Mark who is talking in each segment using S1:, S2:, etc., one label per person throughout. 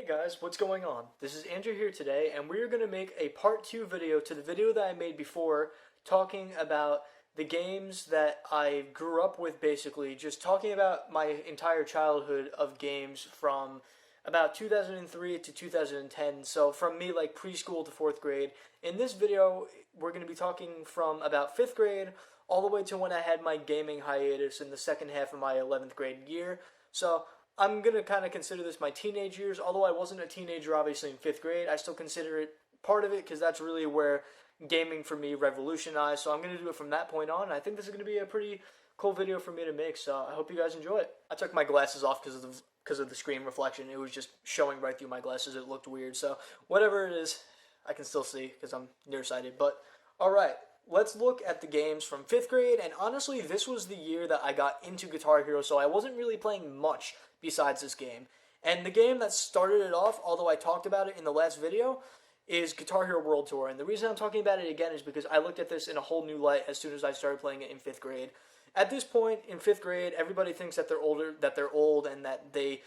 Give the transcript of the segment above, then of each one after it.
S1: Hey guys, what's going on? This is Andrew here today, and we're going to make a part 2 video to the video that I made before talking about the games that I grew up with, basically, just talking about my entire childhood of games from about 2003 to 2010, so from me like preschool to 4th grade. In this video, we're going to be talking from about 5th grade all the way to when I had my gaming hiatus in the second half of my 11th grade year. So I'm going to kind of consider this my teenage years. Although I wasn't a teenager, obviously, in 5th grade, I still consider it part of it because that's really where gaming for me revolutionized. So I'm going to do it from that point on. I think this is going to be a pretty cool video for me to make, so I hope you guys enjoy it. I took my glasses off because of the screen reflection. It was just showing right through my glasses. It looked weird. So whatever it is, I can still see because I'm nearsighted. But alright, let's look at the games from 5th grade. And honestly, this was the year that I got into Guitar Hero, so I wasn't really playing much besides this game. And the game that started it off, although I talked about it in the last video, is Guitar Hero World Tour. And the reason I'm talking about it again is because I looked at this in a whole new light as soon as I started playing it in 5th grade. At this point in 5th grade, everybody thinks that they're old, and that they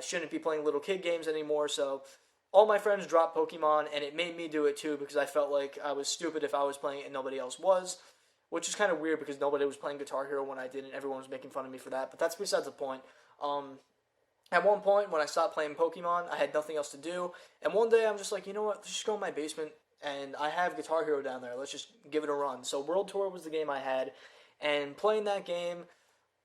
S1: shouldn't be playing little kid games anymore. So all my friends dropped Pokemon, and it made me do it too because I felt like I was stupid if I was playing it and nobody else was, which is kind of weird because nobody was playing Guitar Hero when I did, and everyone was making fun of me for that. But that's besides the point. At one point, when I stopped playing Pokemon, I had nothing else to do, and one day I'm just like, you know what, let's just go in my basement, and I have Guitar Hero down there, let's just give it a run. So World Tour was the game I had, and playing that game,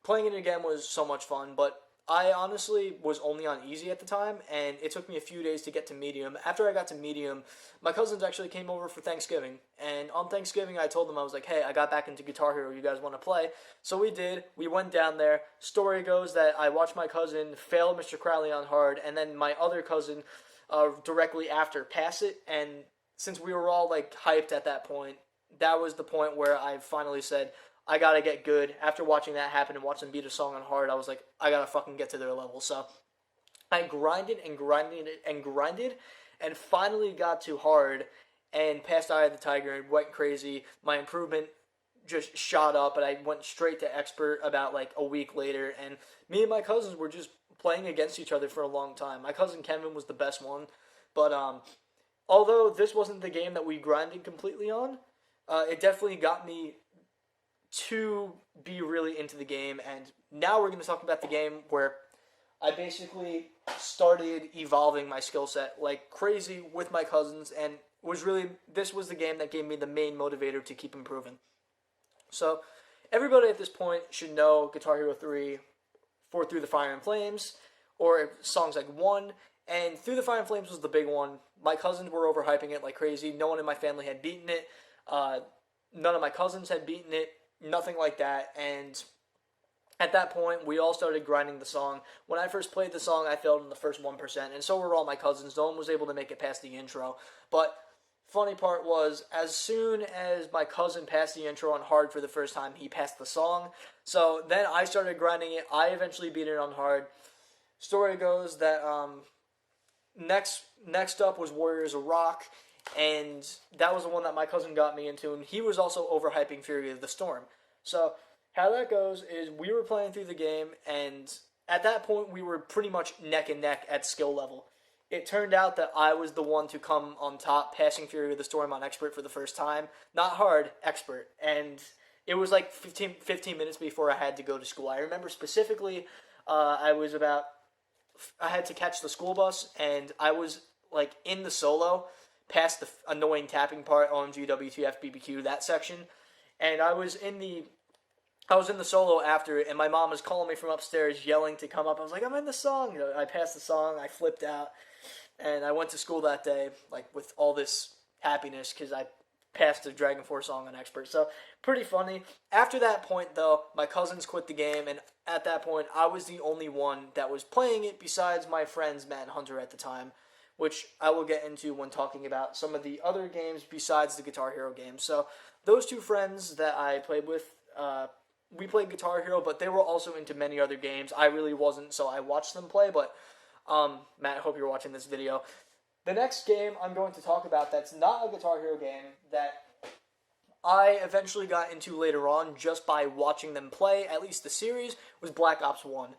S1: playing it again was so much fun, but I honestly was only on easy at the time, and it took me a few days to get to medium. After I got to medium, my cousins actually came over for Thanksgiving, and on Thanksgiving I told them, I was like, hey, I got back into Guitar Hero, you guys want to play? So we did. We went down there. Story goes that I watched my cousin fail Mr. Crowley on hard, and then my other cousin directly after pass it, and since we were all like hyped at that point, that was the point where I finally said, I gotta get good. After watching that happen and watching them beat a song on hard, I was like, I gotta fucking get to their level. So I grinded and grinded and grinded and finally got to hard and passed Eye of the Tiger and went crazy. My improvement just shot up, and I went straight to expert about like a week later. And me and my cousins were just playing against each other for a long time. My cousin Kevin was the best one, but although this wasn't the game that we grinded completely on, it definitely got me to be really into the game. And now we're going to talk about the game where I basically started evolving my skill set like crazy with my cousins, and this was the game that gave me the main motivator to keep improving. So everybody at this point should know Guitar Hero 3 for Through the Fire and Flames, or songs like 1, and Through the Fire and Flames was the big one. My cousins were overhyping it like crazy. No one in my family had beaten it. None of my cousins had beaten it. Nothing like that, and at that point, we all started grinding the song. When I first played the song, I failed in the first 1%, and so were all my cousins. No one was able to make it past the intro, but funny part was, as soon as my cousin passed the intro on hard for the first time, he passed the song. So then I started grinding it. I eventually beat it on hard. Story goes that next up was Warriors of Rock, and that was the one that my cousin got me into, and he was also overhyping Fury of the Storm. So how that goes is we were playing through the game, and at that point we were pretty much neck and neck at skill level. It turned out that I was the one to come on top, passing Fury of the Storm on expert for the first time. Not hard, expert. And it was like 15 minutes before I had to go to school. I remember specifically I had to catch the school bus, and I was like in the solo past the annoying tapping part, OMG, WTF, BBQ, that section, and I was in the solo after it, and my mom was calling me from upstairs, yelling to come up. I was like, I'm in the song. I passed the song, I flipped out, and I went to school that day, like, with all this happiness, because I passed the Dragon Force song on expert, so pretty funny. After that point, though, my cousins quit the game, and at that point, I was the only one that was playing it besides my friends, Matt and Hunter, at the time, which I will get into when talking about some of the other games besides the Guitar Hero games. So those two friends that I played with, we played Guitar Hero, but they were also into many other games. I really wasn't, so I watched them play, but Matt, I hope you're watching this video. The next game I'm going to talk about that's not a Guitar Hero game that I eventually got into later on just by watching them play, at least the series, was Black Ops 1.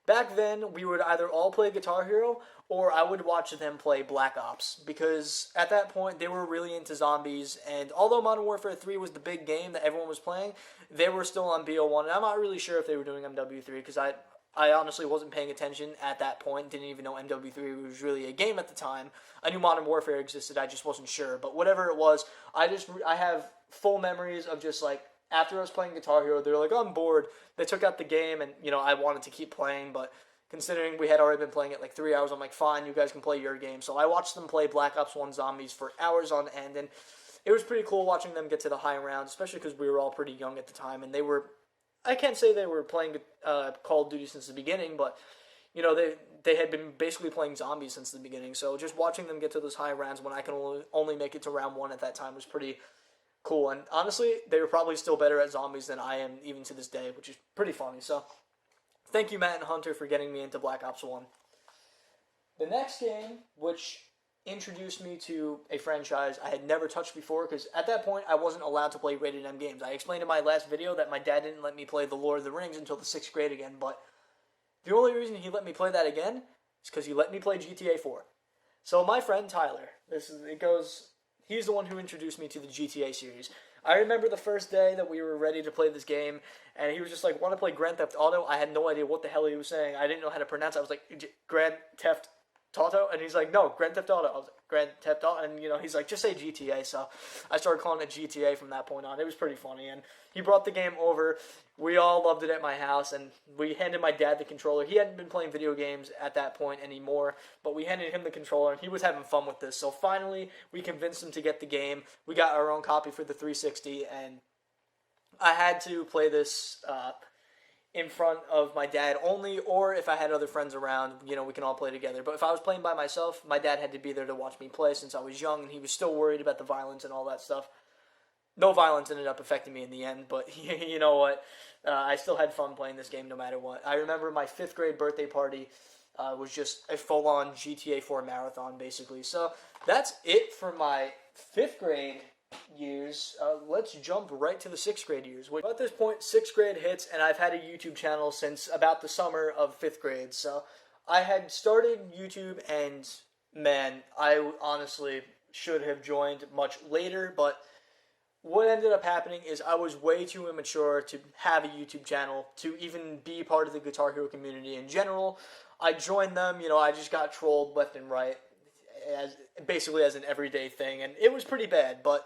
S1: back then we would either all play Guitar Hero or I would watch them play Black Ops, because at that point they were really into zombies, and although Modern Warfare 3 was the big game that everyone was playing, they were still on BO1, and I'm not really sure if they were doing MW3, because I honestly wasn't paying attention at that point, didn't even know MW3 was really a game at the time. I knew Modern Warfare existed, I just wasn't sure, but whatever it was, I have full memories of just like, after I was playing Guitar Hero, they were like, oh, I'm bored. They took out the game, and, you know, I wanted to keep playing, but considering we had already been playing it like 3 hours, I'm like, fine, you guys can play your game. So I watched them play Black Ops 1 Zombies for hours on end, and it was pretty cool watching them get to the high rounds, especially because we were all pretty young at the time, and they were, I can't say they were playing Call of Duty since the beginning, but, you know, they had been basically playing zombies since the beginning, so just watching them get to those high rounds when I can only make it to round 1 at that time was pretty cool, and honestly, they were probably still better at zombies than I am even to this day, which is pretty funny. So thank you, Matt and Hunter, for getting me into Black Ops 1. The next game, which introduced me to a franchise I had never touched before, because at that point I wasn't allowed to play rated M games. I explained in my last video that my dad didn't let me play The Lord of the Rings until the 6th grade again, but the only reason he let me play that again is because he let me play GTA 4. So my friend Tyler, he's the one who introduced me to the GTA series. I remember the first day that we were ready to play this game, and he was just like, want to play Grand Theft Auto? I had no idea what the hell he was saying. I didn't know how to pronounce it. I was like, Grand Theft Auto? And he's like, no, Grand Theft Auto. I was like, Grand Theft Auto? And, you know, he's like, just say GTA. So I started calling it GTA from that point on. It was pretty funny, and he brought the game over. We all loved it at my house, and we handed my dad the controller. He hadn't been playing video games at that point anymore, but we handed him the controller, and he was having fun with this. So finally, we convinced him to get the game. We got our own copy for the 360, and I had to play this in front of my dad only, or if I had other friends around, you know, we can all play together. But if I was playing by myself, my dad had to be there to watch me play since I was young, and he was still worried about the violence and all that stuff. No violence ended up affecting me in the end, but you know what? I still had fun playing this game no matter what. I remember my 5th grade birthday party was just a full-on GTA 4 marathon, basically. So that's it for my 5th grade years. Let's jump right to the 6th grade years. At this point, 6th grade hits, and I've had a YouTube channel since about the summer of 5th grade. So I had started YouTube, and man, I honestly should have joined much later, but what ended up happening is I was way too immature to have a YouTube channel, to even be part of the Guitar Hero community in general. I joined them, you know, I just got trolled left and right, basically as an everyday thing, and it was pretty bad, but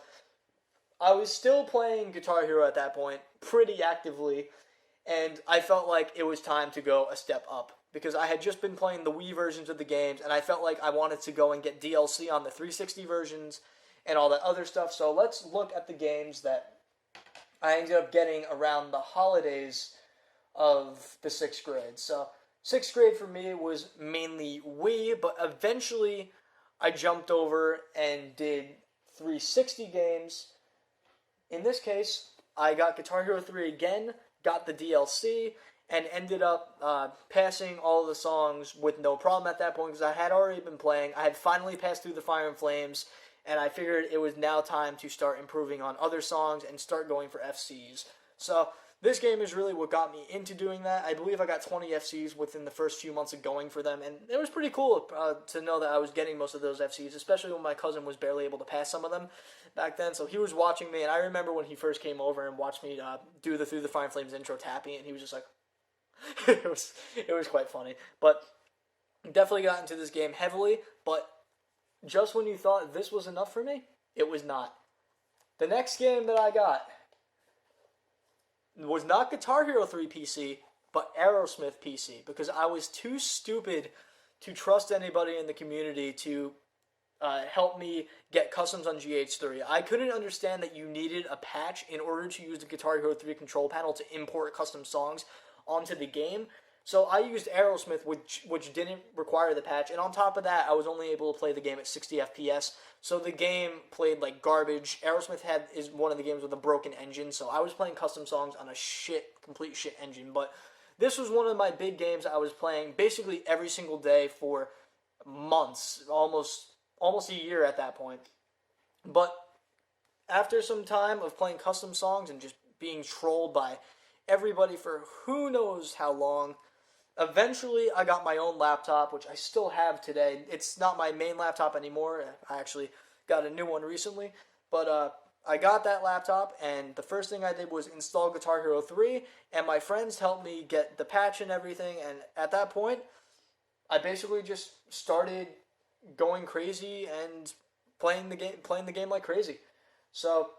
S1: I was still playing Guitar Hero at that point pretty actively, and I felt like it was time to go a step up, because I had just been playing the Wii versions of the games, and I felt like I wanted to go and get DLC on the 360 versions, and all that other stuff. So let's look at the games that I ended up getting around the holidays of the 6th grade. So 6th grade for me was mainly Wii, but eventually I jumped over and did 360 games. In this case, I got Guitar Hero 3 again, got the DLC, and ended up passing all the songs with no problem at that point, because I had already been playing. I had finally passed through the Fire and Flames, and I figured it was now time to start improving on other songs and start going for FCs. So this game is really what got me into doing that. I believe I got 20 FCs within the first few months of going for them, and it was pretty cool to know that I was getting most of those FCs, especially when my cousin was barely able to pass some of them back then. So he was watching me, and I remember when he first came over and watched me do the Through the Fire and Flames intro tapping, and he was just like, it was quite funny. But definitely got into this game heavily, but just when you thought this was enough for me, it was not. The next game that I got was not Guitar Hero 3 PC, but Aerosmith PC, because I was too stupid to trust anybody in the community to help me get customs on GH3. I couldn't understand that you needed a patch in order to use the Guitar Hero 3 control panel to import custom songs onto the game. So I used Aerosmith, which didn't require the patch, and on top of that, I was only able to play the game at 60 FPS, so the game played like garbage. Aerosmith is one of the games with a broken engine, so I was playing custom songs on a complete shit engine, but this was one of my big games I was playing basically every single day for months, almost a year at that point. But after some time of playing custom songs and just being trolled by everybody for who knows how long, Eventually, I got my own laptop, which I still have today. It's not my main laptop anymore. I actually got a new one recently. But I got that laptop, and the first thing I did was install Guitar Hero 3, and my friends helped me get the patch and everything. And at that point, I basically just started going crazy and playing the game like crazy. So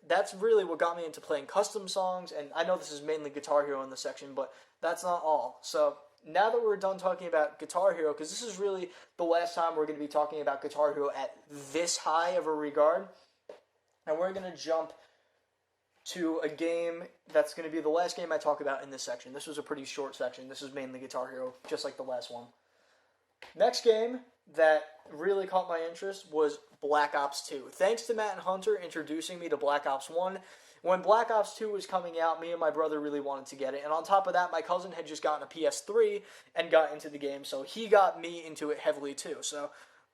S1: that's really what got me into playing custom songs, and I know this is mainly Guitar Hero in this section, but that's not all. So now that we're done talking about Guitar Hero, because this is really the last time we're going to be talking about Guitar Hero at this high of a regard, and we're going to jump to a game that's going to be the last game I talk about in this section. This was a pretty short section. This is mainly Guitar Hero, just like the last one. Next game that really caught my interest was Black Ops 2. Thanks to Matt and Hunter introducing me to Black Ops 1. When Black Ops 2 was coming out, me and my brother really wanted to get it. And on top of that, my cousin had just gotten a PS3 and got into the game, so he got me into it heavily too. So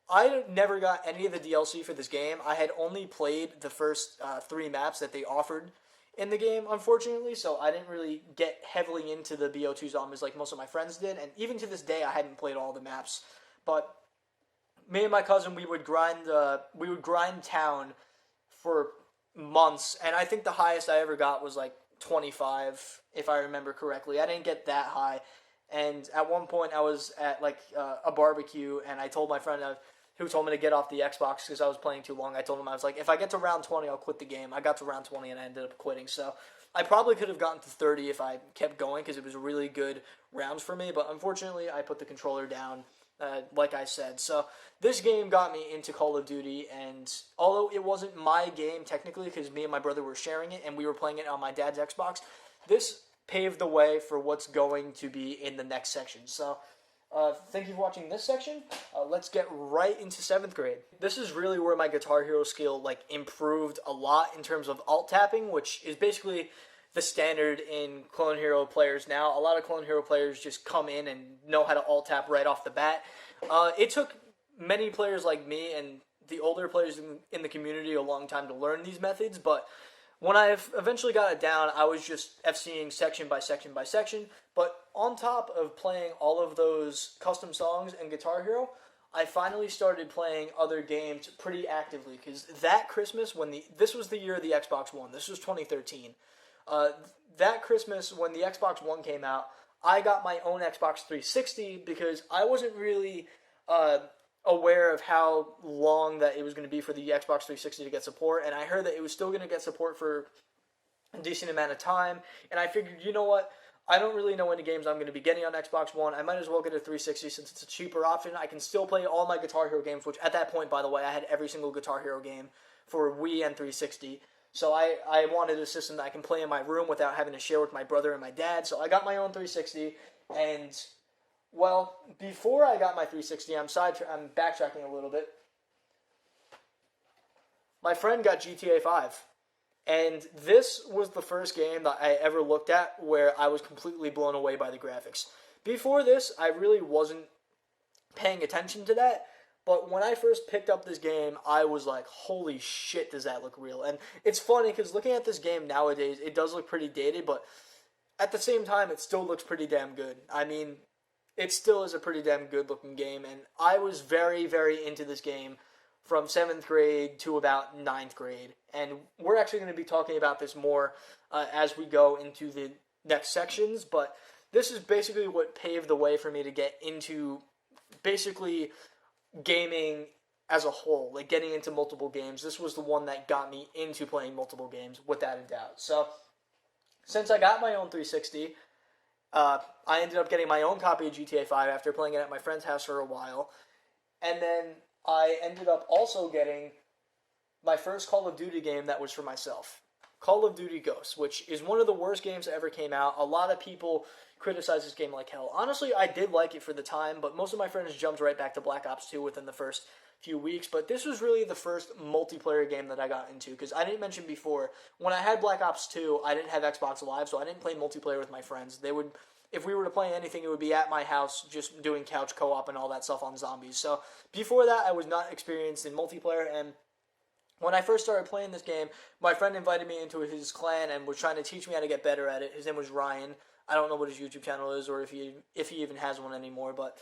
S1: I never got any of the DLC for this game. I had only played the first 3 maps that they offered in the game, unfortunately, so I didn't really get heavily into the BO2 zombies like most of my friends did, and even to this day, I hadn't played all the maps. But me and my cousin, we would grind town for months, and I think the highest I ever got was like 25, if I remember correctly. I didn't get that high, and at one point I was at like a barbecue, and I told my friend who told me to get off the Xbox because I was playing too long. I told him, I was like, if I get to round 20, I'll quit the game. I got to round 20 and I ended up quitting. So I probably could have gotten to 30 if I kept going because it was really good rounds for me. But unfortunately, I put the controller down, like I said. So this game got me into Call of Duty. And although it wasn't my game technically because me and my brother were sharing it and we were playing it on my dad's Xbox, this paved the way for what's going to be in the next section. So thank you for watching this section. Let's get right into 7th grade. This is really where my Guitar Hero skill improved a lot in terms of alt tapping, which is basically the standard in Clone Hero players now. A lot of Clone Hero players just come in and know how to alt tap right off the bat. It took many players like me and the older players in the community a long time to learn these methods, but when I eventually got it down, I was just FCing section by section by section. But on top of playing all of those custom songs and Guitar Hero, I finally started playing other games pretty actively. Because that Christmas, this was the year of the Xbox One. This was 2013. That Christmas, when the Xbox One came out, I got my own Xbox 360 because I wasn't really aware of how long that it was going to be for the Xbox 360 to get support, and I heard that it was still going to get support for a decent amount of time, and I figured, you know what, I don't really know any games I'm going to be getting on Xbox One. I might as well get a 360 since it's a cheaper option. I can still play all my Guitar Hero games, which at that point, by the way, I had every single Guitar Hero game for Wii and 360. So I wanted a system that I can play in my room without having to share with my brother and my dad. So I got my own 360, and well, before I got my 360, I'm backtracking a little bit. My friend got GTA 5. And this was the first game that I ever looked at where I was completely blown away by the graphics. Before this, I really wasn't paying attention to that. But when I first picked up this game, I was like, holy shit, does that look real? And it's funny because looking at this game nowadays, it does look pretty dated, but at the same time, it still looks pretty damn good. I mean, it still is a pretty damn good looking game, and I was very, very into this game from 7th grade to about 9th grade. And we're actually going to be talking about this more as we go into the next sections, but this is basically what paved the way for me to get into basically gaming as a whole, like getting into multiple games. This was the one that got me into playing multiple games, without a doubt. So, since I got my own 360, I ended up getting my own copy of GTA 5 after playing it at my friend's house for a while. And then I ended up also getting my first Call of Duty game that was for myself. Call of Duty Ghosts, which is one of the worst games that ever came out. A lot of people criticize this game like hell. Honestly, I did like it for the time, but most of my friends jumped right back to Black Ops 2 within the first few weeks. But this was really the first multiplayer game that I got into, because I didn't mention before, when I had Black Ops 2, I didn't have Xbox Live, so I didn't play multiplayer with my friends. If we were to play anything, it would be at my house, just doing couch co-op and all that stuff on zombies. So before that, I was not experienced in multiplayer, and when I first started playing this game, my friend invited me into his clan and was trying to teach me how to get better at it. His name was Ryan. I don't know what his YouTube channel is or if he even has one anymore, but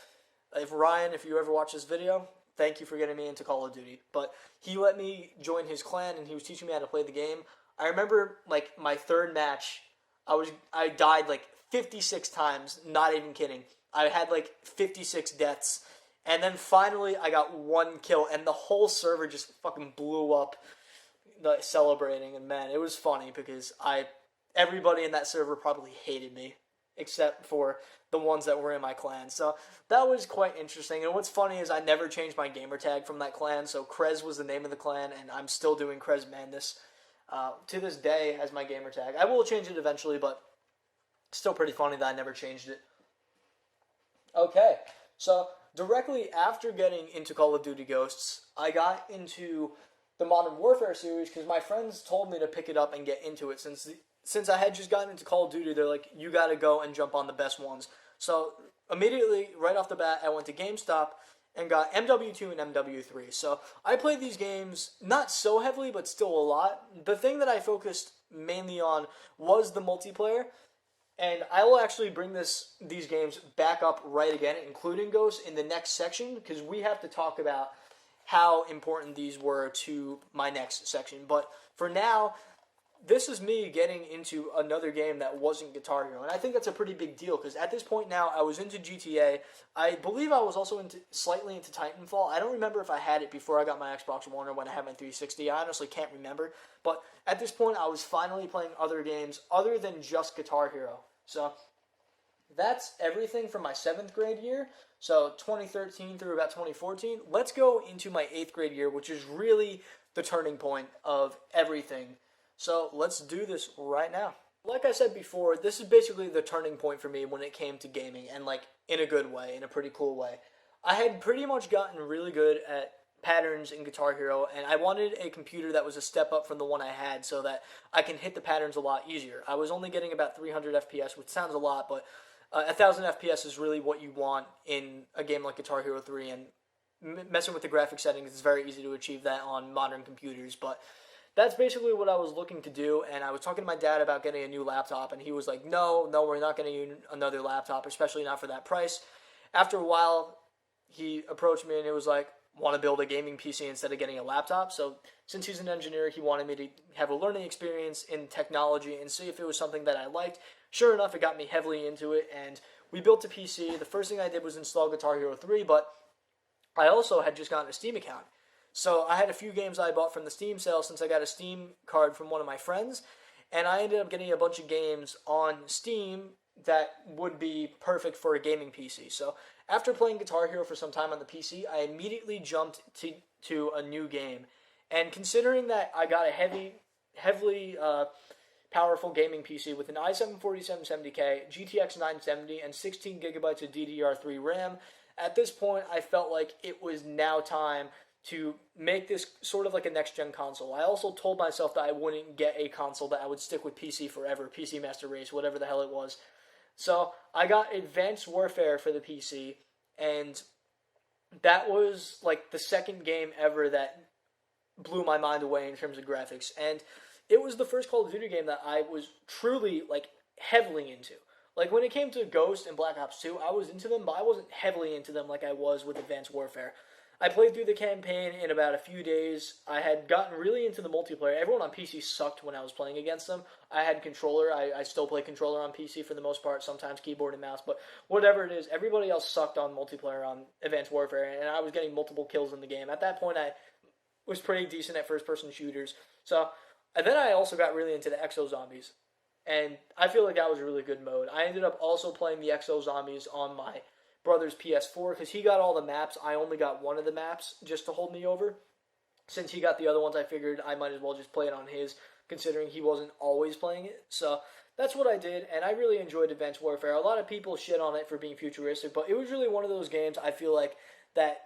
S1: if Ryan, if you ever watch this video, thank you for getting me into Call of Duty. But he let me join his clan, and he was teaching me how to play the game. I remember, like, my third match, I died, like, 56 times, not even kidding. I had, like, 56 deaths, and then finally I got one kill, and the whole server just fucking blew up, like, celebrating, and man, it was funny, because everybody in that server probably hated me, except for the ones that were in my clan. So that was quite interesting. And what's funny is I never changed my gamer tag from that clan. So Krez was the name of the clan, and I'm still doing Krez Madness to this day as my gamer tag. I will change it eventually, but still pretty funny that I never changed it. Okay, so directly after getting into Call of Duty Ghosts, I got into the Modern Warfare series because my friends told me to pick it up and get into it since I had just gotten into Call of Duty. They're like, you gotta go and jump on the best ones. So immediately, right off the bat, I went to GameStop and got Mw2 and Mw3. So I played these games not so heavily, but still a lot. The thing that I focused mainly on was the multiplayer, and I will actually bring these games back up right again, including Ghosts, in the next section, because we have to talk about how important these were to my next section. But for now, this is me getting into another game that wasn't Guitar Hero, and I think that's a pretty big deal, because at this point now, I was into GTA. I believe I was also slightly into Titanfall. I don't remember if I had it before I got my Xbox One or when I had my 360. I honestly can't remember, but at this point, I was finally playing other games other than just Guitar Hero. So that's everything from my 7th grade year, so 2013 through about 2014. Let's go into my 8th grade year, which is really the turning point of everything. So let's do this right now. Like I said before, this is basically the turning point for me when it came to gaming, and like in a good way, in a pretty cool way. I had pretty much gotten really good at patterns in Guitar Hero, and I wanted a computer that was a step up from the one I had so that I can hit the patterns a lot easier. I was only getting about 300 FPS, which sounds a lot, but 1000 FPS is really what you want in a game like Guitar Hero 3, and messing with the graphic settings is very easy to achieve that on modern computers, but that's basically what I was looking to do, and I was talking to my dad about getting a new laptop, and he was like, no, we're not getting you another laptop, especially not for that price. After a while, he approached me, and it was like, want to build a gaming PC instead of getting a laptop. So since he's an engineer, he wanted me to have a learning experience in technology and see if it was something that I liked. Sure enough, it got me heavily into it, and we built a PC. The first thing I did was install Guitar Hero 3, but I also had just gotten a Steam account. So I had a few games I bought from the Steam sale since I got a Steam card from one of my friends, and I ended up getting a bunch of games on Steam that would be perfect for a gaming PC. So after playing Guitar Hero for some time on the PC, I immediately jumped to a new game. And considering that I got a heavily powerful gaming PC with an i7-4770K, GTX 970, and 16 gigabytes of DDR3 RAM, at this point I felt like it was now time to make this sort of like a next-gen console. I also told myself that I wouldn't get a console, that I would stick with PC forever, PC Master Race, whatever the hell it was. So I got Advanced Warfare for the PC, and that was like the second game ever that blew my mind away in terms of graphics. And it was the first Call of Duty game that I was truly like heavily into. Like when it came to Ghost and Black Ops 2, I was into them, but I wasn't heavily into them like I was with Advanced Warfare. I played through the campaign in about a few days. I had gotten really into the multiplayer. Everyone on PC sucked when I was playing against them. I had controller. I still play controller on PC for the most part, sometimes keyboard and mouse, but whatever it is, everybody else sucked on multiplayer on Advanced Warfare, and I was getting multiple kills in the game. At that point, I was pretty decent at first-person shooters. And then I also got really into the Exo Zombies, and I feel like that was a really good mode. I ended up also playing the Exo Zombies on my brother's PS4 because he got all the maps. I only got one of the maps just to hold me over. Since he got the other ones, I figured I might as well just play it on his, considering he wasn't always playing it. So that's what I did, and I really enjoyed Advanced Warfare. A lot of people shit on it for being futuristic, but it was really one of those games I feel like that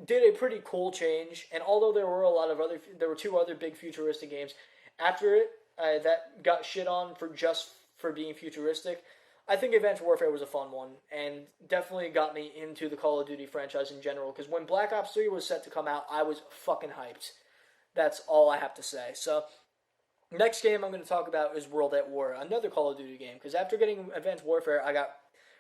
S1: did a pretty cool change. And although there were two other big futuristic games after it that got shit on for being futuristic, I think Advanced Warfare was a fun one, and definitely got me into the Call of Duty franchise in general, because when Black Ops 3 was set to come out, I was fucking hyped. That's all I have to say. So, Next game I'm going to talk about is World at War, another Call of Duty game, because after getting Advanced Warfare, I got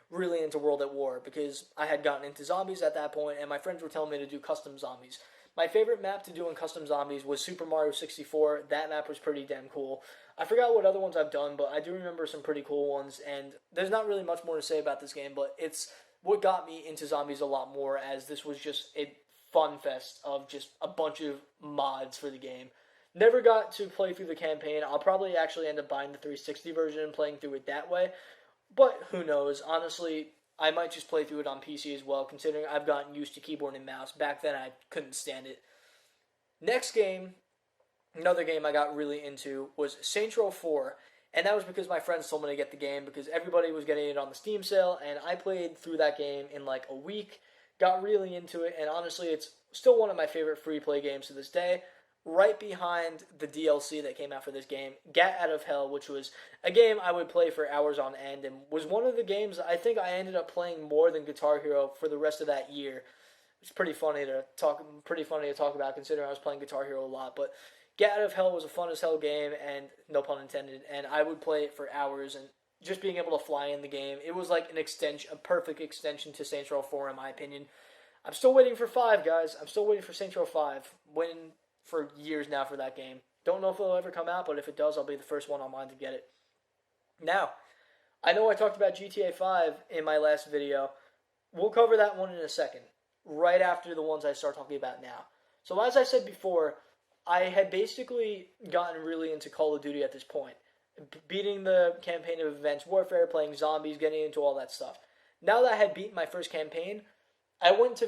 S1: really into World at War because I had gotten into zombies at that point, and my friends were telling me to do custom zombies. My favorite map to do in custom zombies was Super Mario 64. That map was pretty damn cool. I forgot what other ones I've done, but I do remember some pretty cool ones, and there's not really much more to say about this game, but it's what got me into zombies a lot more, as this was just a fun fest of just a bunch of mods for the game. Never got to play through the campaign. I'll probably actually end up buying the 360 version and playing through it that way. But who knows? Honestly, I might just play through it on PC as well, considering I've gotten used to keyboard and mouse. Back then, I couldn't stand it. Next game, another game I got really into, was Saints Row 4. And that was because my friends told me to get the game because everybody was getting it on the Steam sale. And I played through that game in like a week, got really into it. And honestly, it's still one of my favorite free-play games to this day. Right behind the DLC that came out for this game, Gat Out of Hell, which was a game I would play for hours on end, and was one of the games I think I ended up playing more than Guitar Hero for the rest of that year. It's pretty funny to talk about, considering I was playing Guitar Hero a lot. But Gat Out of Hell was a fun as hell game, and no pun intended. And I would play it for hours, and just being able to fly in the game, it was like a perfect extension to Saints Row 4 in my opinion. I'm still waiting for 5, guys. I'm still waiting for Saints Row 5. Waiting for years now for that game. Don't know if it'll ever come out, but if it does, I'll be the first one online to get it. Now, I know I talked about GTA 5 in my last video. We'll cover that one in a second, right after the ones I start talking about now. So as I said before, I had basically gotten really into Call of Duty at this point. Beating the campaign of Advanced Warfare, playing zombies, getting into all that stuff. Now that I had beaten my first campaign, I went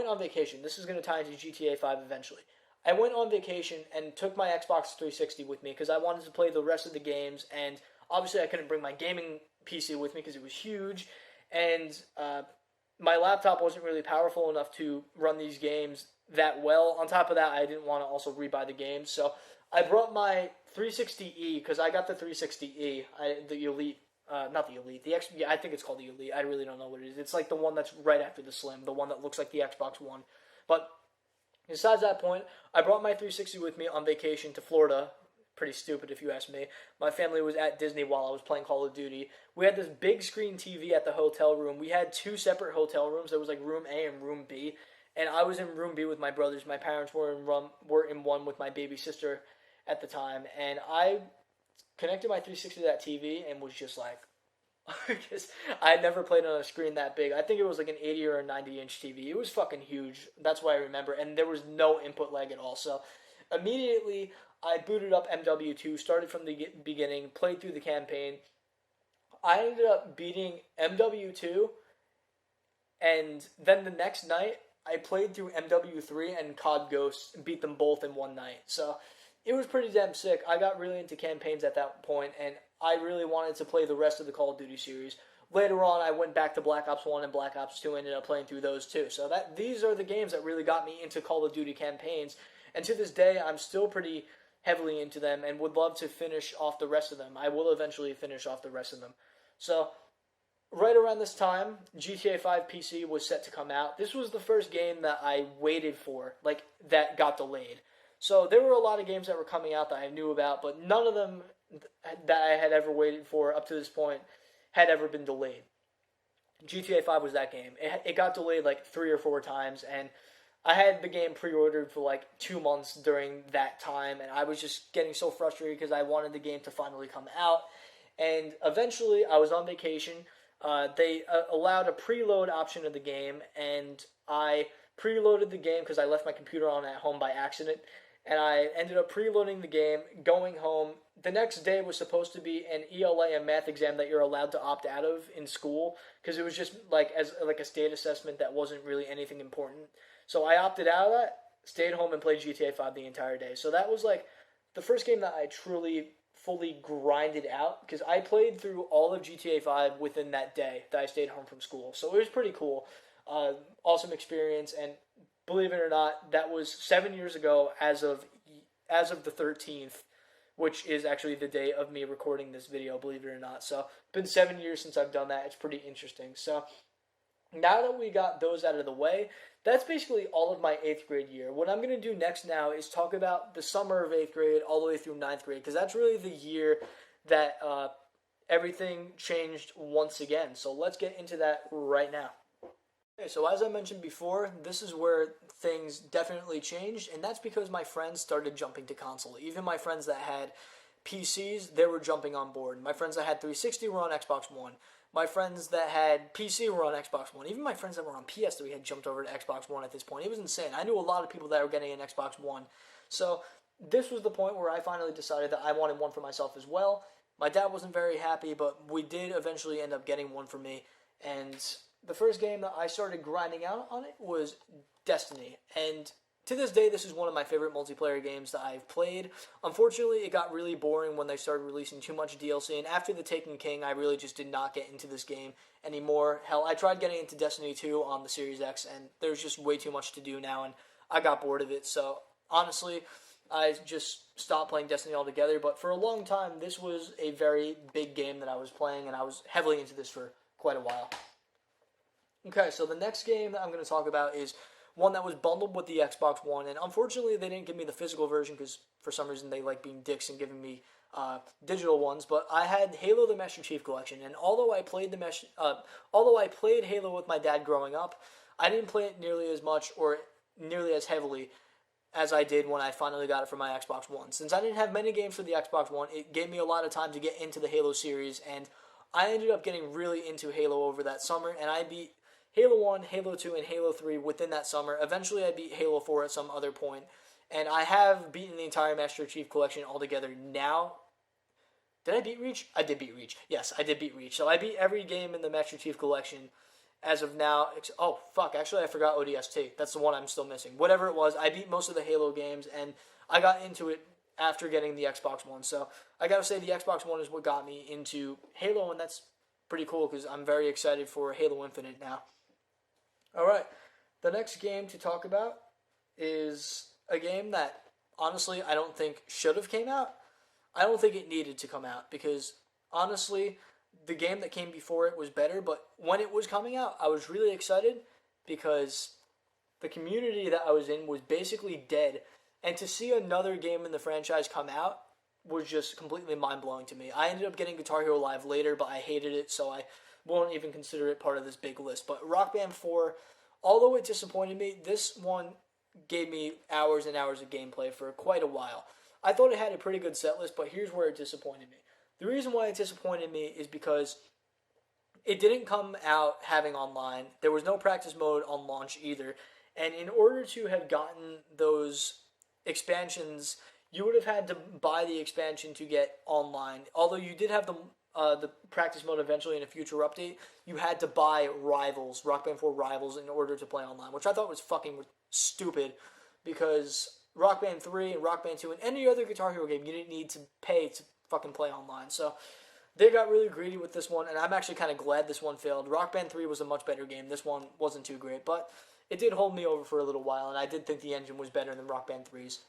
S1: on vacation. This is going to tie into GTA 5 eventually. I went on vacation and took my Xbox 360 with me because I wanted to play the rest of the games, and obviously I couldn't bring my gaming PC with me because it was huge, and my laptop wasn't really powerful enough to run these games that well. On top of that, I didn't want to also rebuy the games, so I brought my 360E because I got the 360E, the Elite. Not the Elite, yeah, I think it's called the Elite. I really don't know what it is. It's like the one that's right after the Slim, the one that looks like the Xbox One. But besides that point, I brought my 360 with me on vacation to Florida. Pretty stupid if you ask me. My family was at Disney while I was playing Call of Duty. We had this big screen TV at the hotel room. We had 2 separate hotel rooms. There was like room A and room B. And I was in room B with my brothers. My parents were in one with my baby sister at the time. And I connected my 360 to that TV and was just like, because I had never played on a screen that big. I think it was like an 80 or a 90-inch TV. It was fucking huge. That's what I remember. And there was no input lag at all. So immediately I booted up Mw2, started from the beginning, played through the campaign. I ended up beating Mw2, and then the next night I played through Mw3 and COD Ghosts and beat them both in one night. So it was pretty damn sick. I got really into campaigns at that point, and I really wanted to play the rest of the Call of Duty series. Later on, I went back to Black Ops 1 and Black Ops 2, ended up playing through those too. So these are the games that really got me into Call of Duty campaigns, and to this day, I'm still pretty heavily into them and would love to finish off the rest of them. I will eventually finish off the rest of them. So right around this time, GTA 5 PC was set to come out. This was the first game that I waited for, like, that got delayed. So there were a lot of games that were coming out that I knew about, but none of them that I had ever waited for up to this point had ever been delayed. GTA 5 was that game. It got delayed like 3 or 4 times, and I had the game pre-ordered for like 2 months during that time, and I was just getting so frustrated because I wanted the game to finally come out. And eventually, I was on vacation. They allowed a preload option of the game, and I preloaded the game because I left my computer on at home by accident. And I ended up preloading the game, going home. The next day was supposed to be an ELA, a math exam that you're allowed to opt out of in school, because it was just like a state assessment that wasn't really anything important. So I opted out of that, stayed home, and played GTA 5 the entire day. So that was like the first game that I truly fully grinded out, because I played through all of GTA 5 within that day that I stayed home from school. So it was pretty cool. Awesome experience, and believe it or not, that was 7 years ago as of the 13th, which is actually the day of me recording this video, believe it or not. So it's been 7 years since I've done that. It's pretty interesting. So Now that we got those out of the way, that's basically all of my 8th grade year. What I'm going to do next now is talk about the summer of 8th grade all the way through 9th grade, because that's really the year that everything changed once again. So let's get into that right now. Okay, so as I mentioned before, this is where things definitely changed, and that's because my friends started jumping to console. Even my friends that had PCs, they were jumping on board. My friends that had 360 were on Xbox One. My friends that had PC were on Xbox One. Even my friends that were on PS3 had jumped over to Xbox One at this point. It was insane. I knew a lot of people that were getting an Xbox One. So this was the point where I finally decided that I wanted one for myself as well. My dad wasn't very happy, but we did eventually end up getting one for me. And the first game that I started grinding out on it was Destiny. And to this day, this is one of my favorite multiplayer games that I've played. Unfortunately, it got really boring when they started releasing too much DLC, and after The Taken King, I really just did not get into this game anymore. Hell, I tried getting into Destiny 2 on the Series X, and there's just way too much to do now, and I got bored of it. So, honestly, I just stopped playing Destiny altogether, but for a long time, this was a very big game that I was playing, and I was heavily into this for quite a while. Okay, so the next game that I'm going to talk about is one that was bundled with the Xbox One, and unfortunately they didn't give me the physical version because for some reason they like being dicks and giving me digital ones. But I had Halo: The Master Chief Collection, and although I played Halo with my dad growing up, I didn't play it nearly as much or nearly as heavily as I did when I finally got it for my Xbox One. Since I didn't have many games for the Xbox One, it gave me a lot of time to get into the Halo series, and I ended up getting really into Halo over that summer, and I beat Halo 1, Halo 2, and Halo 3 within that summer. Eventually, I beat Halo 4 at some other point, and I have beaten the entire Master Chief Collection altogether now. Did I beat Reach? I did beat Reach. Yes, I did beat Reach. So I beat every game in the Master Chief Collection as of now. Oh, fuck. Actually, I forgot ODST. That's the one I'm still missing. Whatever it was, I beat most of the Halo games, and I got into it after getting the Xbox One. So I gotta say the Xbox One is what got me into Halo, and that's pretty cool because I'm very excited for Halo Infinite now. Alright, the next game to talk about is a game that, honestly, I don't think should have came out. I don't think it needed to come out because, honestly, the game that came before it was better, but when it was coming out, I was really excited because the community that I was in was basically dead, and to see another game in the franchise come out was just completely mind-blowing to me. I ended up getting Guitar Hero Live later, but I hated it, so I won't even consider it part of this big list. But Rock Band 4, although it disappointed me, this one gave me hours and hours of gameplay for quite a while. I thought it had a pretty good set list, but here's where it disappointed me. The reason why it disappointed me is because it didn't come out having online. There was no practice mode on launch either. And in order to have gotten those expansions, you would have had to buy the expansion to get online. Although you did have the practice mode eventually in a future update, you had to buy Rivals, Rock Band 4 Rivals, in order to play online, which I thought was fucking stupid because Rock Band 3 and Rock Band 2 and any other Guitar Hero game, you didn't need to pay to fucking play online. So they got really greedy with this one, and I'm actually kind of glad this one failed. Rock Band 3 was a much better game. This one wasn't too great, but it did hold me over for a little while, and I did think the engine was better than Rock Band 3's.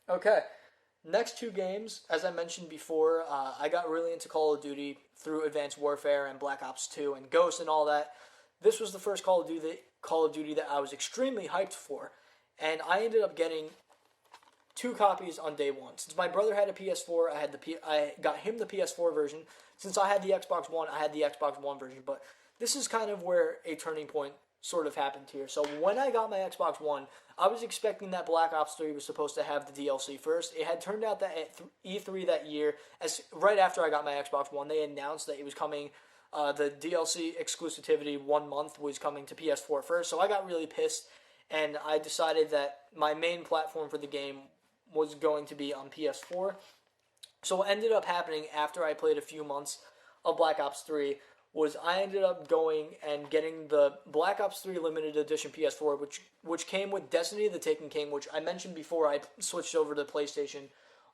S1: Okay, next two games, as I mentioned before, I got really into Call of Duty through Advanced Warfare and Black Ops 2 and Ghost and all that. This was the first Call of Duty that I was extremely hyped for, and I ended up getting 2 copies on day one. Since my brother had a PS4, I got him the PS4 version. Since I had the Xbox One, I had the Xbox One version. But this is kind of where a turning point sort of happened here. So when I got my Xbox One, I was expecting that Black Ops 3 was supposed to have the DLC first. It had turned out that at E3 that year, right after I got my Xbox One, they announced that it was coming. The DLC exclusivity 1 month was coming to PS4 first. So I got really pissed, and I decided that my main platform for the game was going to be on PS4. So what ended up happening after I played a few months of Black Ops 3 was I ended up going and getting the Black Ops 3 Limited Edition PS4, which came with Destiny, The Taken King, which I mentioned before I switched over to PlayStation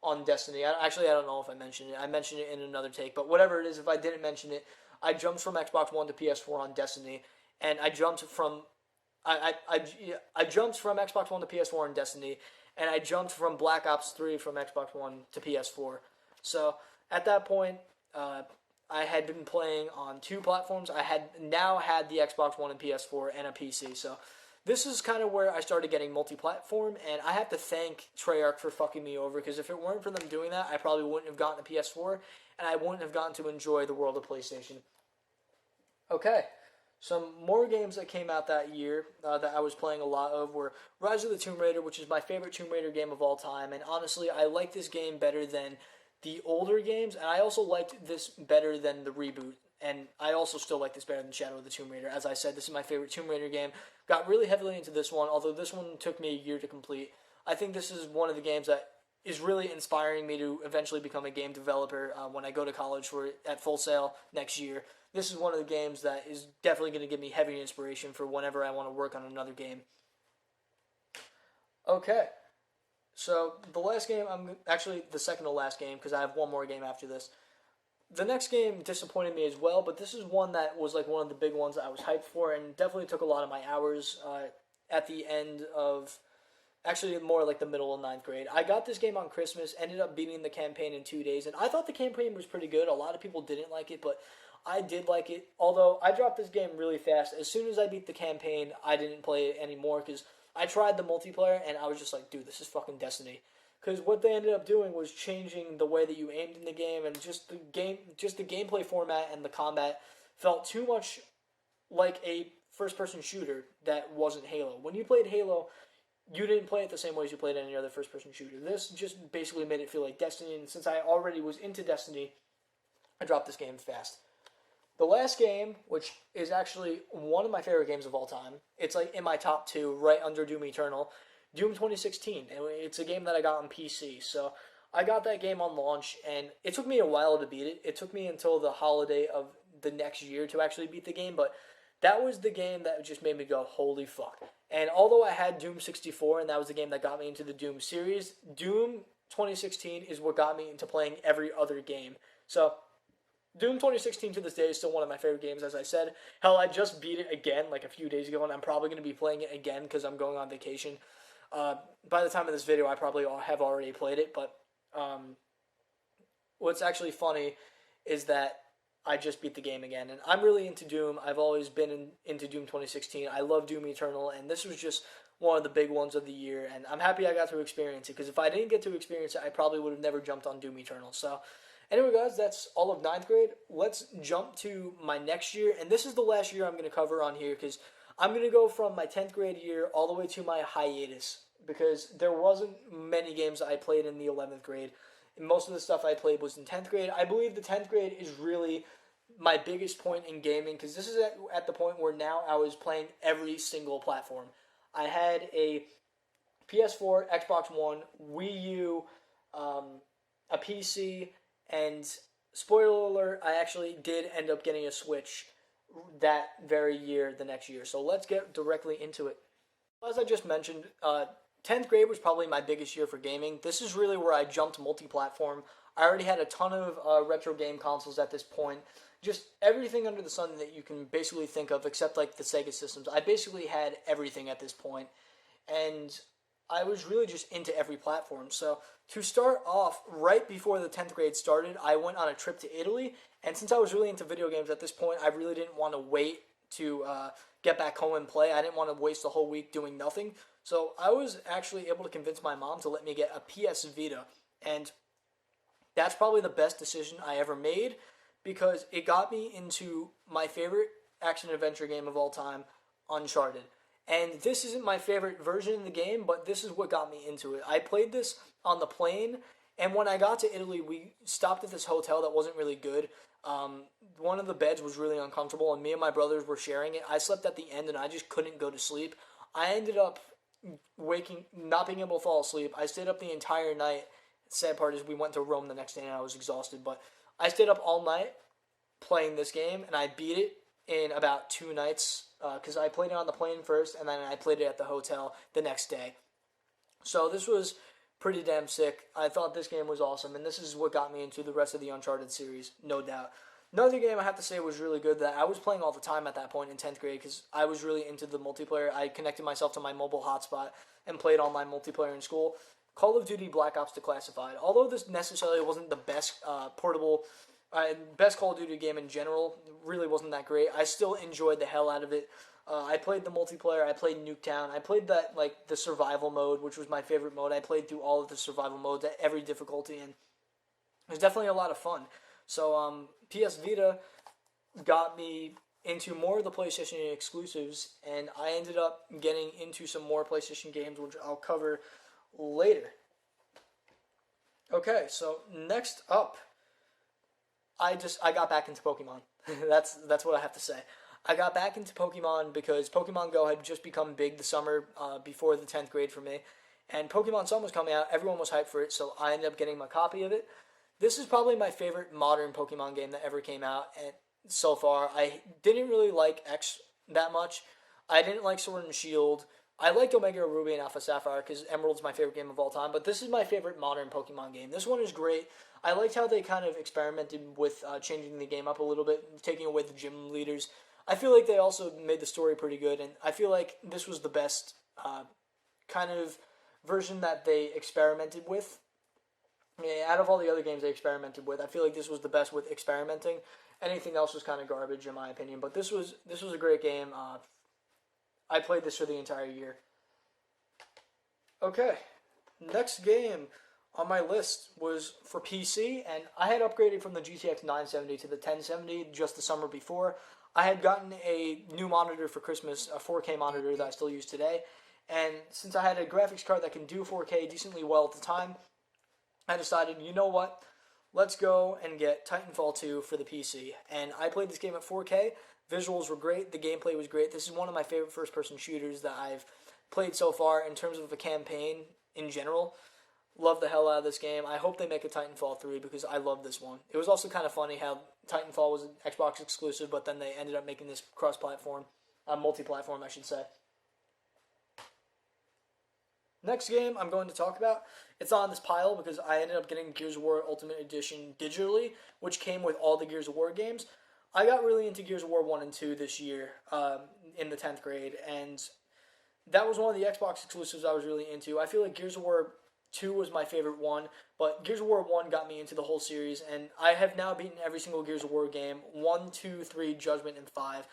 S1: on Destiny. I don't know if I mentioned it. I mentioned it in another take, but whatever it is, if I didn't mention it, I jumped from Xbox One to PS4 on Destiny, and I jumped from Xbox One to PS4 on Destiny, and I jumped from Black Ops 3 from Xbox One to PS4. So at that point, I had been playing on 2 platforms. I had now had the Xbox One and PS4 and a PC. So this is kind of where I started getting multi-platform, and I have to thank Treyarch for fucking me over, because if it weren't for them doing that, I probably wouldn't have gotten a PS4, and I wouldn't have gotten to enjoy the world of PlayStation. Okay, some more games that came out that year that I was playing a lot of were Rise of the Tomb Raider, which is my favorite Tomb Raider game of all time, and honestly, I like this game better than the older games, and I also liked this better than the reboot, and I also still like this better than Shadow of the Tomb Raider. As I said, this is my favorite Tomb Raider game. Got really heavily into this one, although this one took me a year to complete. I think this is one of the games that is really inspiring me to eventually become a game developer when I go to college at Full Sail next year. This is one of the games that is definitely going to give me heavy inspiration for whenever I want to work on another game. Okay. So, the last game, actually the second to last game, because I have one more game after this. The next game disappointed me as well, but this is one that was like one of the big ones that I was hyped for, and definitely took a lot of my hours at the end of, actually more like the middle of 9th grade. I got this game on Christmas, ended up beating the campaign in 2 days, and I thought the campaign was pretty good. A lot of people didn't like it, but I did like it, although I dropped this game really fast. As soon as I beat the campaign, I didn't play it anymore, because I tried the multiplayer, and I was just like, dude, this is fucking Destiny. Because what they ended up doing was changing the way that you aimed in the game, and just the gameplay format and the combat felt too much like a first-person shooter that wasn't Halo. When you played Halo, you didn't play it the same way as you played any other first-person shooter. This just basically made it feel like Destiny, and since I already was into Destiny, I dropped this game fast. The last game, which is actually one of my favorite games of all time, it's like in my top 2, right under Doom Eternal, Doom 2016, and it's a game that I got on PC, so I got that game on launch, and it took me a while to beat it. It took me until the holiday of the next year to actually beat the game, but that was the game that just made me go, holy fuck. And although I had Doom 64, and that was the game that got me into the Doom series, Doom 2016 is what got me into playing every other game. So Doom 2016 to this day is still one of my favorite games, as I said. Hell, I just beat it again like a few days ago, and I'm probably going to be playing it again because I'm going on vacation. By the time of this video, I probably have already played it, but what's actually funny is that I just beat the game again, and I'm really into Doom. I've always been into Doom 2016. I love Doom Eternal, and this was just one of the big ones of the year, and I'm happy I got to experience it, because if I didn't get to experience it, I probably would have never jumped on Doom Eternal. So anyway, guys, that's all of 9th grade. Let's jump to my next year, and this is the last year I'm going to cover on here, because I'm going to go from my 10th grade year all the way to my hiatus, because there wasn't many games I played in the 11th grade. And most of the stuff I played was in 10th grade. I believe the 10th grade is really my biggest point in gaming, because this is at the point where now I was playing every single platform. I had a PS4, Xbox One, Wii U, a PC, and spoiler alert, I actually did end up getting a Switch that very year, the next year. So let's get directly into it. As I just mentioned, 10th grade was probably my biggest year for gaming. This is really where I jumped multi-platform. I already had a ton of retro game consoles at this point. Just everything under the sun that you can basically think of, except like the Sega systems. I basically had everything at this point, and I was really just into every platform. So to start off, right before the 10th grade started, I went on a trip to Italy, and since I was really into video games at this point, I really didn't want to wait to get back home and play. I didn't want to waste the whole week doing nothing. So I was actually able to convince my mom to let me get a PS Vita, and that's probably the best decision I ever made, because it got me into my favorite action-adventure game of all time, Uncharted. And this isn't my favorite version of the game, but this is what got me into it. I played this on the plane, and when I got to Italy, we stopped at this hotel that wasn't really good. One of the beds was really uncomfortable, and me and my brothers were sharing it. I slept at the end, and I just couldn't go to sleep. I ended up not being able to fall asleep. I stayed up the entire night. The sad part is we went to Rome the next day, and I was exhausted, but I stayed up all night playing this game, and I beat it in about 2 nights, because I played it on the plane first, and then I played it at the hotel the next day. So this was pretty damn sick. I thought this game was awesome, and this is what got me into the rest of the Uncharted series, no doubt. Another game I have to say was really good that I was playing all the time at that point in 10th grade, because I was really into the multiplayer. I connected myself to my mobile hotspot and played online multiplayer in school. Call of Duty Black Ops Declassified. Although this necessarily wasn't the best portable Best Call of Duty game in general. Really wasn't that great. I still enjoyed the hell out of it. I played the multiplayer. I played Nuketown. I played that, like, the survival mode, which was my favorite mode. I played through all of the survival modes at every difficulty, and it was definitely a lot of fun. So PS Vita got me into more of the PlayStation exclusives, and I ended up getting into some more PlayStation games, which I'll cover later. Okay, so next up, I got back into Pokemon. that's what I have to say. I got back into Pokemon because Pokemon Go had just become big the summer before the 10th grade for me, and Pokemon Sun was coming out. Everyone was hyped for it, so I ended up getting my copy of it. This is probably my favorite modern Pokemon game that ever came out, and so far, I didn't really like X that much. I didn't like Sword and Shield. I liked Omega Ruby and Alpha Sapphire because Emerald's my favorite game of all time, but this is my favorite modern Pokemon game. This one is great. I liked how they kind of experimented with changing the game up a little bit, taking away the gym leaders. I feel like they also made the story pretty good, and I feel like this was the best kind of version that they experimented with. Yeah, out of all the other games they experimented with, I feel like this was the best with experimenting. Anything else was kind of garbage in my opinion, but this was a great game. I played this for the entire year. Okay, next game on my list was for PC, and I had upgraded from the GTX 970 to the 1070 just the summer before. I had gotten a new monitor for Christmas, a 4K monitor that I still use today, and since I had a graphics card that can do 4K decently well at the time, I decided, you know what, let's go and get Titanfall 2 for the PC. And I played this game at 4K. Visuals were great. The gameplay was great. This is one of my favorite first-person shooters that I've played so far in terms of a campaign in general. Love the hell out of this game. I hope they make a Titanfall 3 because I love this one. It was also kind of funny how Titanfall was an Xbox exclusive, but then they ended up making this cross-platform, multi-platform, I should say. Next game I'm going to talk about, it's on this pile because I ended up getting Gears of War Ultimate Edition digitally, which came with all the Gears of War games. I got really into Gears of War 1 and 2 this year in the 10th grade, and that was one of the Xbox exclusives I was really into. I feel like Gears of War 2 was my favorite one, but Gears of War 1 got me into the whole series, and I have now beaten every single Gears of War game, 1, 2, 3, Judgment, and 5.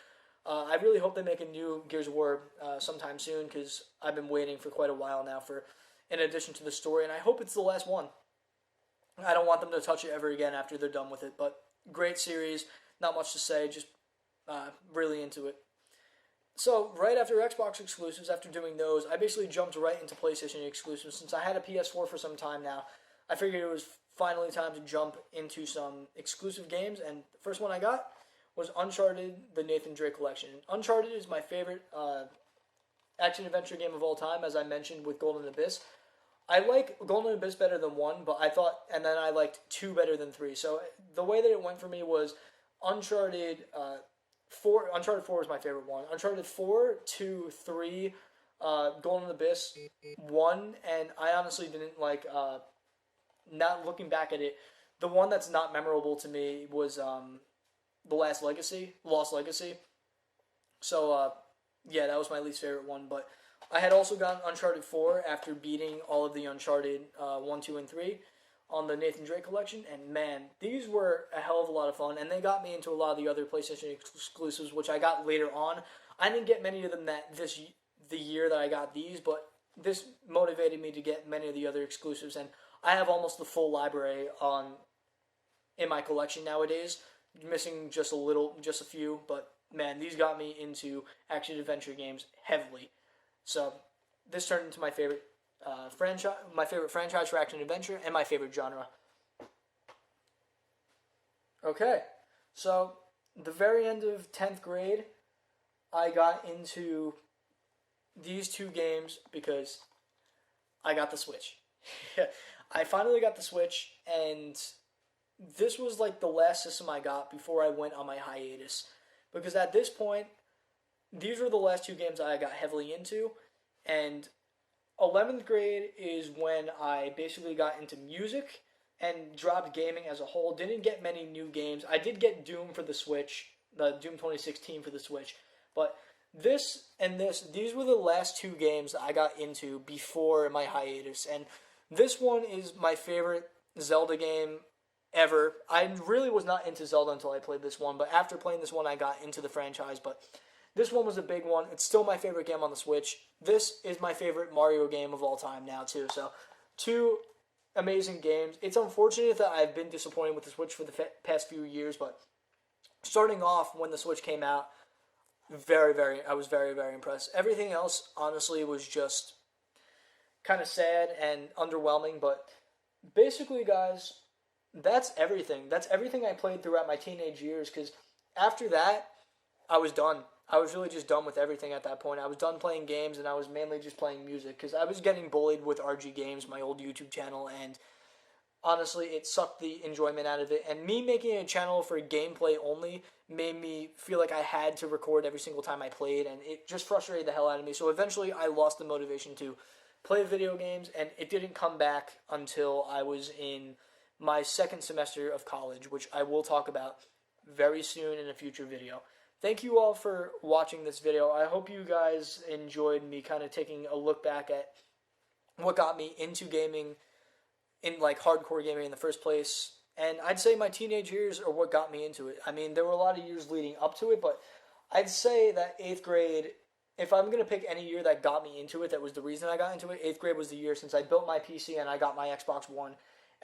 S1: I really hope they make a new Gears of War sometime soon, because I've been waiting for quite a while now for an addition to the story, and I hope it's the last one. I don't want them to touch it ever again after they're done with it, but great series, not much to say, just really into it. So, right after Xbox exclusives, after doing those, I basically jumped right into PlayStation exclusives. Since I had a PS4 for some time now, I figured it was finally time to jump into some exclusive games, and the first one I got was Uncharted, the Nathan Drake Collection. Uncharted is my favorite action-adventure game of all time, as I mentioned with Golden Abyss. I like Golden Abyss better than 1, but and then I liked 2 better than 3. So the way that it went for me was Uncharted 4 was my favorite one. Uncharted 4, 2, 3, Golden Abyss 1, and I honestly didn't like, not looking back at it, the one that's not memorable to me was The Lost Legacy. So, yeah, that was my least favorite one, but I had also gotten Uncharted 4 after beating all of the Uncharted 1, 2, and 3 on the Nathan Drake Collection, and man, these were a hell of a lot of fun, and they got me into a lot of the other PlayStation exclusives, which I got later on. I didn't get many of them the year that I got these, but this motivated me to get many of the other exclusives, and I have almost the full library in my collection nowadays, missing just a few, but man, these got me into action-adventure games heavily. So, this turned into my favorite franchise for action-adventure, and my favorite genre. Okay, so the very end of 10th grade, I got into these 2 games because I got the Switch. I finally got the Switch, and this was like the last system I got before I went on my hiatus. Because at this point, these were the last 2 games I got heavily into, and 11th grade is when I basically got into music and dropped gaming as a whole. Didn't get many new games. I did get Doom for the Switch, the Doom 2016 for the Switch, but these were the last 2 games that I got into before my hiatus, and this one is my favorite Zelda game ever. I really was not into Zelda until I played this one, but after playing this one, I got into the franchise. But this one was a big one. It's still my favorite game on the Switch. This is my favorite Mario game of all time now, too. So, two amazing games. It's unfortunate that I've been disappointed with the Switch for the past few years, but starting off when the Switch came out, I was very, very impressed. Everything else, honestly, was just kind of sad and underwhelming, but basically, guys, that's everything. That's everything I played throughout my teenage years, because after that, I was done. I was really just done with everything at that point. I was done playing games, and I was mainly just playing music, because I was getting bullied with RG Games, my old YouTube channel, and honestly, it sucked the enjoyment out of it. And me making a channel for gameplay only made me feel like I had to record every single time I played, and it just frustrated the hell out of me. So eventually, I lost the motivation to play video games, and it didn't come back until I was in my second semester of college, which I will talk about very soon in a future video. Thank you all for watching this video. I hope you guys enjoyed me kind of taking a look back at what got me into gaming, in like hardcore gaming in the first place. And I'd say my teenage years are what got me into it. I mean, there were a lot of years leading up to it, but I'd say that 8th grade, if I'm going to pick any year that got me into it, that was the reason I got into it, 8th grade was the year since I built my PC and I got my Xbox One.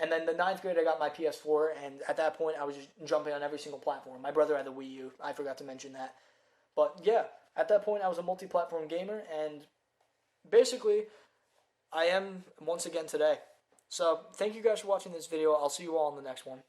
S1: And then the 9th grade, I got my PS4, and at that point, I was just jumping on every single platform. My brother had the Wii U. I forgot to mention that. But yeah, at that point, I was a multi-platform gamer, and basically, I am once again today. So, thank you guys for watching this video. I'll see you all in the next one.